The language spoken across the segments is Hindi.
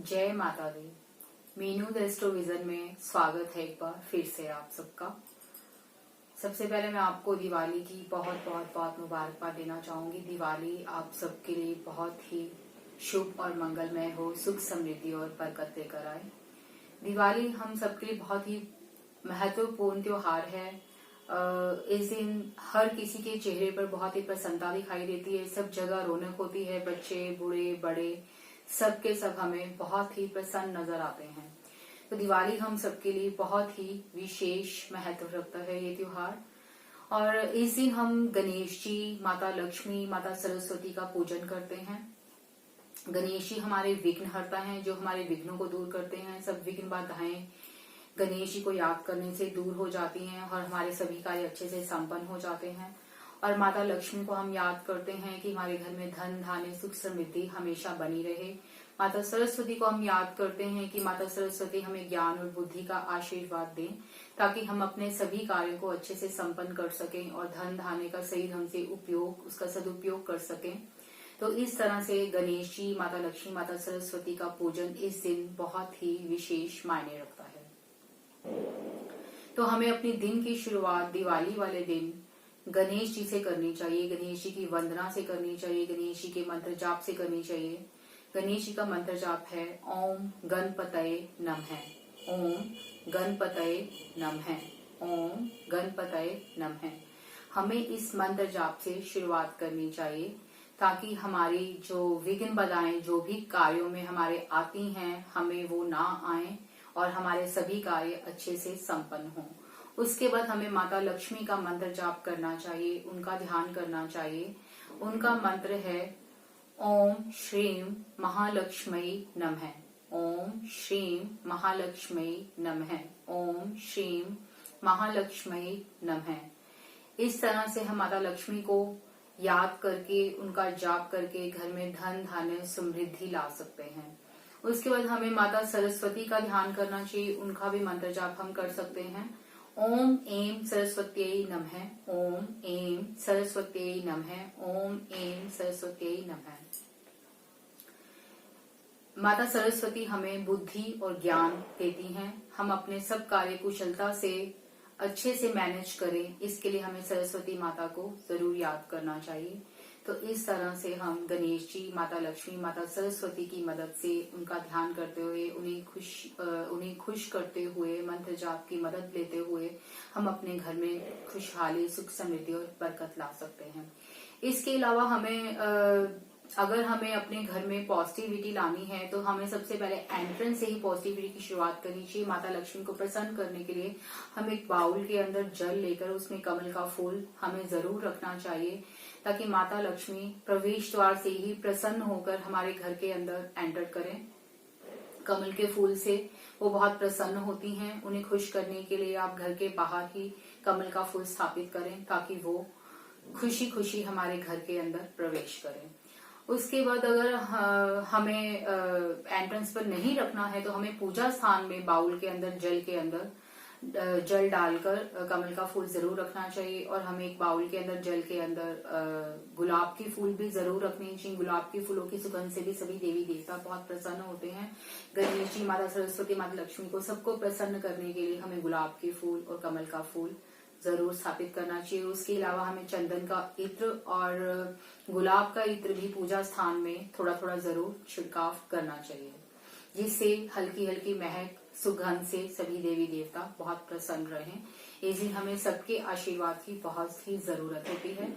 जय माता दी। मीनू द एस्ट्रोविजन में स्वागत है एक बार फिर से आप सबका। सबसे पहले मैं आपको दिवाली की बहुत बहुत बहुत मुबारकबाद देना चाहूंगी। दिवाली आप सबके लिए बहुत ही शुभ और मंगलमय हो, सुख समृद्धि और बरकत लेकर आए। दिवाली हम सबके लिए बहुत ही महत्वपूर्ण त्योहार है। इस दिन हर किसी के चेहरे पर बहुत ही प्रसन्नता दिखाई देती है, सब जगह रौनक होती है, बच्चे बूढ़े बड़े सब के सब हमें बहुत ही प्रसन्न नजर आते हैं। तो दिवाली हम सबके लिए बहुत ही विशेष महत्व रखता है ये त्योहार। और इस दिन हम गणेश जी, माता लक्ष्मी, माता सरस्वती का पूजन करते हैं। गणेश जी हमारे विघ्न हरता हैं, जो हमारे विघ्नों को दूर करते हैं। सब विघ्न बाधाएं गणेश जी को याद करने से दूर हो जाती हैं और हमारे सभी कार्य अच्छे से संपन्न हो जाते हैं। और माता लक्ष्मी को हम याद करते हैं कि हमारे घर में धन धान्य सुख समृद्धि हमेशा बनी रहे। माता सरस्वती को हम याद करते हैं कि माता सरस्वती हमें ज्ञान और बुद्धि का आशीर्वाद दें, ताकि हम अपने सभी कार्यों को अच्छे से संपन्न कर सकें और धन धान्य का सही ढंग से उपयोग, उसका सदुपयोग कर सकें। तो इस तरह से गणेश जी, माता लक्ष्मी, माता सरस्वती का पूजन इस दिन बहुत ही विशेष मायने रखता है। तो हमें अपने दिन की शुरुआत दिवाली वाले दिन गणेश जी से करनी चाहिए, गणेश जी की वंदना से करनी चाहिए, गणेश जी के मंत्र जाप से करनी चाहिए। गणेश जी का मंत्र जाप है ओम गणपतये नमः, ओम गणपतये नमः, ओम गणपतये नमः। हमें इस मंत्र जाप से शुरुआत करनी चाहिए, ताकि हमारी जो विघ्न बाधाएं जो भी कार्यों में हमारे आती हैं, हमें वो ना आए और हमारे सभी कार्य अच्छे से संपन्न हों। उसके बाद हमें माता लक्ष्मी का मंत्र जाप करना चाहिए, उनका ध्यान करना चाहिए। उनका मंत्र है ओम श्रीं महालक्ष्मी नमः, ओम श्रीं महालक्ष्मी नमः, ओम श्रीं महालक्ष्मी नमः। इस तरह से हम माता लक्ष्मी को याद करके, उनका जाप करके घर में धन धान्य समृद्धि ला सकते हैं। उसके बाद हमें माता सरस्वती का ध्यान करना चाहिए, उनका भी मंत्र जाप हम कर सकते हैं। ओम ऐं सरस्वत्यै नमः, ओम ऐं सरस्वत्यै नमः, ओम ऐं सरस्वत्यै नमः। माता सरस्वती हमें बुद्धि और ज्ञान देती हैं। हम अपने सब कार्य कुशलता से अच्छे से मैनेज करें, इसके लिए हमें सरस्वती माता को जरूर याद करना चाहिए। तो इस तरह से हम गणेश जी, माता लक्ष्मी, माता सरस्वती की मदद से, उनका ध्यान करते हुए, उन्हें खुश करते हुए, मंत्र जाप की मदद लेते हुए हम अपने घर में खुशहाली, सुख समृद्धि और बरकत ला सकते हैं। इसके अलावा अगर हमें अपने घर में पॉजिटिविटी लानी है, तो हमें सबसे पहले एंट्रेंस से ही पॉजिटिविटी की शुरुआत करनी चाहिए। माता लक्ष्मी को प्रसन्न करने के लिए हम एक बाउल के अंदर जल लेकर उसमें कमल का फूल हमें जरूर रखना चाहिए, ताकि माता लक्ष्मी प्रवेश द्वार से ही प्रसन्न होकर हमारे घर के अंदर एंटर करें। कमल के फूल से वो बहुत प्रसन्न होती हैं। उन्हें खुश करने के लिए आप घर के बाहर ही कमल का फूल स्थापित करें, ताकि वो खुशी खुशी हमारे घर के अंदर प्रवेश करें। उसके बाद अगर हमें एंट्रेंस पर नहीं रखना है, तो हमें पूजा स्थान में बाउल के अंदर, जल के अंदर जल डालकर कमल का फूल जरूर रखना चाहिए। और हमें एक बाउल के अंदर, जल के अंदर गुलाब के फूल भी जरूर रखने चाहिए। गुलाब के फूलों की सुगंध से भी सभी देवी देवता बहुत प्रसन्न होते हैं। गणेश जी, माता सरस्वती, माता लक्ष्मी को सबको प्रसन्न करने के लिए हमें गुलाब के फूल और कमल का फूल जरूर स्थापित करना चाहिए। उसके अलावा हमें चंदन का इत्र और गुलाब का इत्र भी पूजा स्थान में थोड़ा थोड़ा जरूर छिड़काव करना चाहिए, जिससे हल्की हल्की महक, सुगंध से सभी देवी देवता बहुत प्रसन्न रहें। इस दिन हमें सबके आशीर्वाद की बहुत ही जरूरत होती है।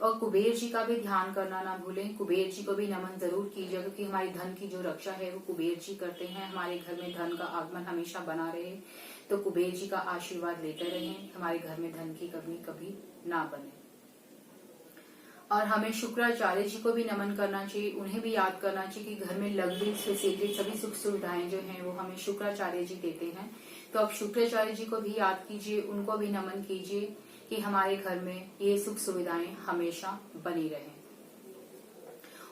और कुबेर जी का भी ध्यान करना ना भूलें। कुबेर जी को भी नमन जरूर कीजिए, क्योंकि हमारी धन की जो रक्षा है वो कुबेर जी करते हैं। हमारे घर में धन का आगमन हमेशा बना रहे, तो कुबेर जी का आशीर्वाद लेते रहें, हमारे घर में धन की कमी कभी ना बने। और हमें शुक्राचार्य जी को भी नमन करना चाहिए, उन्हें भी याद करना चाहिए कि घर में लग्जरी फैसिलिटी, सभी सुख सुविधाएं जो हैं वो हमें शुक्राचार्य जी देते हैं। तो आप शुक्राचार्य जी को भी याद कीजिए, उनको भी नमन कीजिए कि हमारे घर में ये सुख सुविधाएं हमेशा बनी रहें।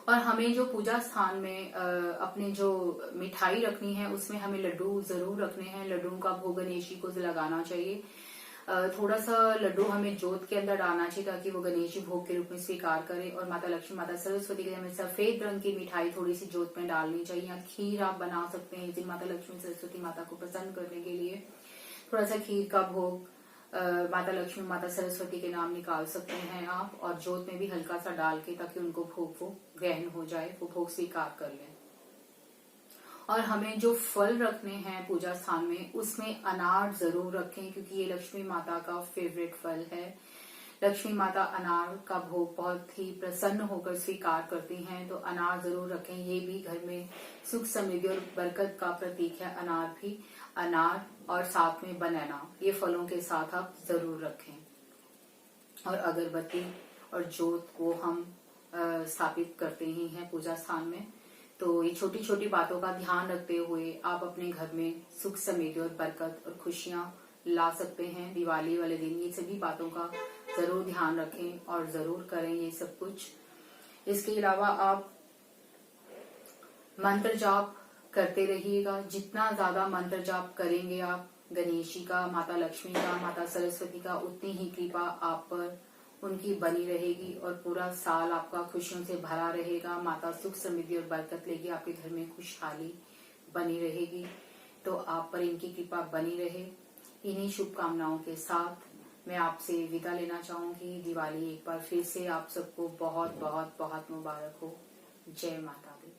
और हमें जो पूजा स्थान में अपने जो मिठाई रखनी है, उसमें हमें लड्डू जरूर रखने हैं। लड्डुओं का भोग गणेश जी को लगाना चाहिए। थोड़ा सा लड्डू हमें जोत के अंदर डालना चाहिए ताकि वो गणेश जी भोग के रूप में स्वीकार करे। और माता लक्ष्मी माता सरस्वती के लिए हमें सफेद रंग की मिठाई थोड़ी सी जोत में डालनी चाहिए, या खीर आप बना सकते हैं इस दिन माता लक्ष्मी सरस्वती माता को प्रसन्न करने के लिए। थोड़ा सा खीर का भोग माता लक्ष्मी माता सरस्वती के नाम निकाल सकते हैं आप, और जोत में भी हल्का सा डाल के ताकि उनको भोग वो ग्रहण हो जाए, वो भोग स्वीकार कर लें। और हमें जो फल रखने हैं पूजा स्थान में उसमें अनार जरूर रखें, क्योंकि ये लक्ष्मी माता का फेवरेट फल है। लक्ष्मी माता अनार का भोग बहुत ही प्रसन्न होकर स्वीकार करती हैं, तो अनार जरूर रखें। ये भी घर में सुख समृद्धि और बरकत का प्रतीक है। अनार भी, अनार और साथ में बनाना, ये फलों के साथ आप जरूर रखें। और अगरबत्ती और जोत को हम स्थापित करते ही हैं पूजा स्थान में। तो ये छोटी छोटी बातों का ध्यान रखते हुए आप अपने घर में सुख समृद्धि और बरकत और खुशियां ला सकते हैं। दिवाली वाले दिन ये सभी बातों का जरूर ध्यान रखें और जरूर करें ये सब कुछ। इसके अलावा आप मंत्र जाप करते रहिएगा। जितना ज्यादा मंत्र जाप करेंगे आप गणेश जी का, माता लक्ष्मी का, माता सरस्वती का, उतनी ही कृपा आप पर उनकी बनी रहेगी और पूरा साल आपका खुशियों से भरा रहेगा। माता सुख समृद्धि और बरकत लेगी, आपके घर में खुशहाली बनी रहेगी। तो आप पर इनकी कृपा बनी रहे। इन्हीं शुभकामनाओं के साथ मैं आपसे विदा लेना चाहूंगी। दिवाली एक बार फिर से आप सबको बहुत बहुत बहुत मुबारक हो। जय माता दी।